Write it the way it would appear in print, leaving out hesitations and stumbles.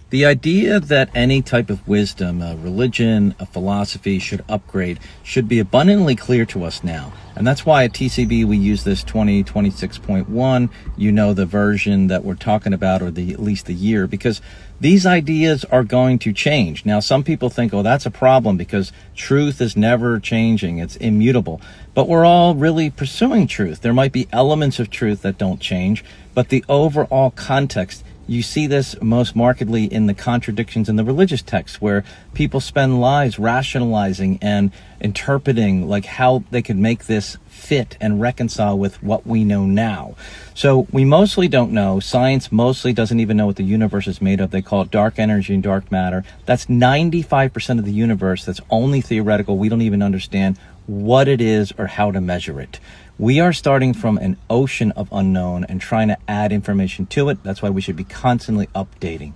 The idea that any type of wisdom, a religion, a philosophy should upgrade should be abundantly clear to us now. And that's why at TCB we use this 2026.1, the version that we're talking about, or at least the year, because these ideas are going to change. Now, some people think, oh, that's a problem because truth is never changing. It's immutable. But we're all really pursuing truth. There might be elements of truth that don't change, but the overall context, you see this most markedly in the contradictions in the religious texts, where people spend lives rationalizing and interpreting like how they could make this fit and reconcile with what we know now. So we mostly don't know. Science mostly doesn't even know what the universe is made of. They call it dark energy and dark matter. That's 95% of the universe. That's only theoretical. We don't even understand what it is or how to measure it. We are starting from an ocean of unknown and trying to add information to it. That's why we should be constantly updating.